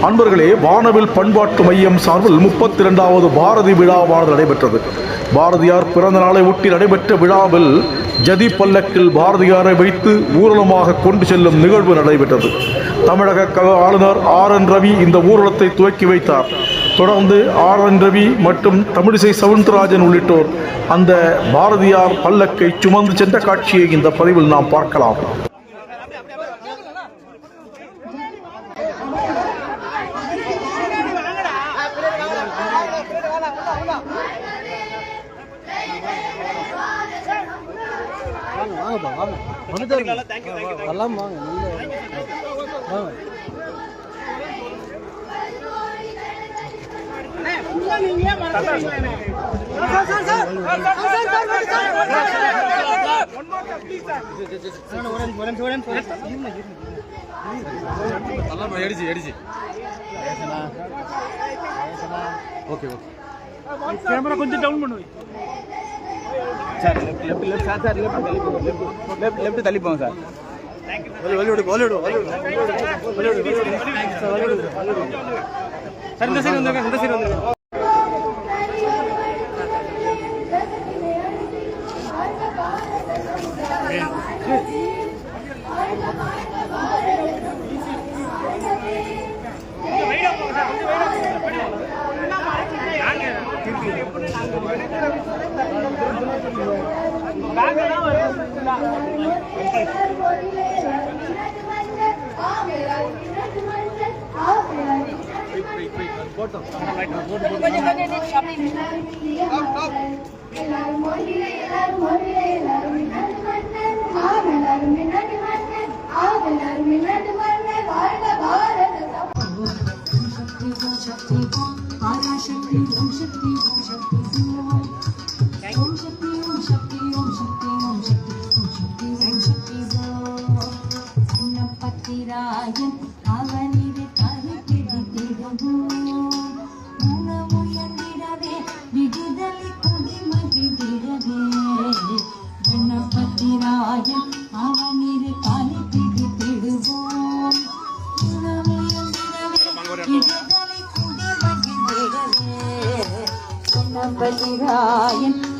அன்பர்களே, வானவில் பண்பாட்டு மையம் சார்பில் 32வது பாரதி விழாவானது நடைபெற்றது. பாரதியார் பிறந்த நாளை ஒட்டி நடைபெற்ற விழாவில் ஜதி பல்லக்கில் பாரதியாரை வைத்து ஊர்வலமாக கொண்டு செல்லும் நிகழ்வு நடைபெற்றது. தமிழக ஆளுநர் RN ரவி இந்த ஊர்வலத்தை துவக்கி வைத்தார். தொடர்ந்து RN ரவி மற்றும் தமிழிசை சவுந்தரராஜன் உள்ளிட்டோர் அந்த பாரதியார் பல்லக்கை சுமந்து சென்ற காட்சியை இந்த பதிவில் நாம் பார்க்கலாம். कैमरा கொஞ்சம் டவுன் பண்ணுங்க சார். லெஃப்ட் சார், லெஃப்ட் தள்ளி போங்க சார். சார் இந்த சைடு வந்துருங்க, இந்த சைடு வந்துருங்க.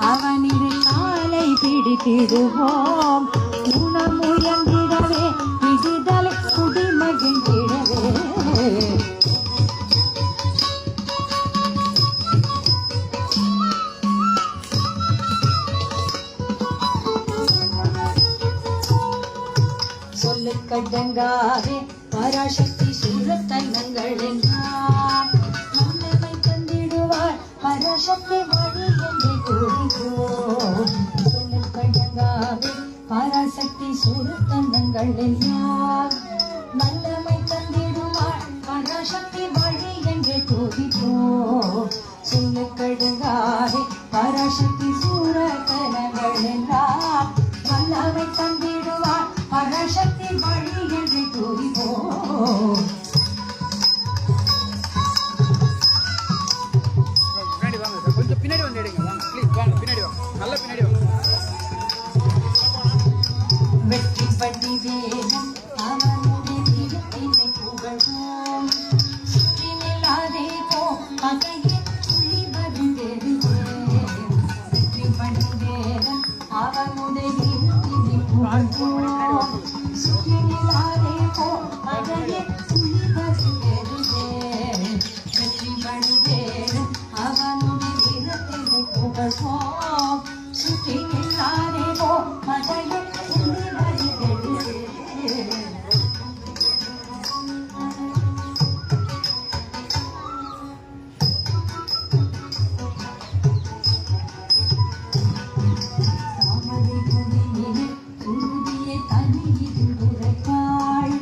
அவனிரு காலை பிடித்திடுவோம். உணமுயங்கிடவே விடுதலை குடிமகிழ்ந்திடவே. சொல்லு கடங்காவே பராசக்தி சூரத்தன்னங்கள் எல்லாம் நம்மை தந்திடுவார். பராசக்தி வழி என்று கூறுகிறோம். சொல்லு கடங்காவே பராசக்தி சூரத்தன்னங்கள் எல்லாம் நல்லமை தந்திடுவார். பராசக்தி வழி என்று கூறுகிறோம். சொல்லு கடங்காவே பராசக்தி சூரத்தன்னங்கள் எல்லாம் நல்லமை தந்திடுவார். பராசக்தி வழி என்று கூறுகிறோம். பின்னாடி வந்து எடுங்க, வாங்க ப்ளீஸ், வாங்க பின்னாடி வாங்க, நல்ல பின்னாடி வாங்க. வெற்றி படி வேதம் அவனுடைய திருத்தினை புகழ்வோம். சுற்றி நில்லாதே போ பகையே துளி வருந்தெருவே. வெற்றி படி வேதம் அவனுடைய திருத்தினை புகழ்வோம். சுற்றி நில்லாதே போ பகையே துளி வருந்தெருவே. வெற்றி படி வேதம் அவனுடைய திருத்தினை புகழ்வோம். சுற்றி நில்லாதே போ பகையே துளி வருந்தெருவே. தாமரை கொடியிலே துருதியை தனியில் உரைப்பாள்.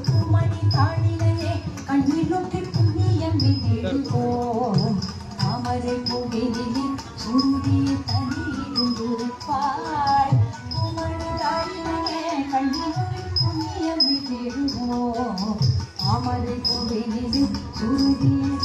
பூமணி தாளிலே கண்ணிலொட்டி புண்ணியம் விதிடுவோம். தாமரை கொடியிலே துருதியை தனியில் உரைப்பாள். பூமணி தாளிலே கண்ணிலொட்டி புண்ணியம் விதிடுவோம். தாமரை கொடியிலே துருதியை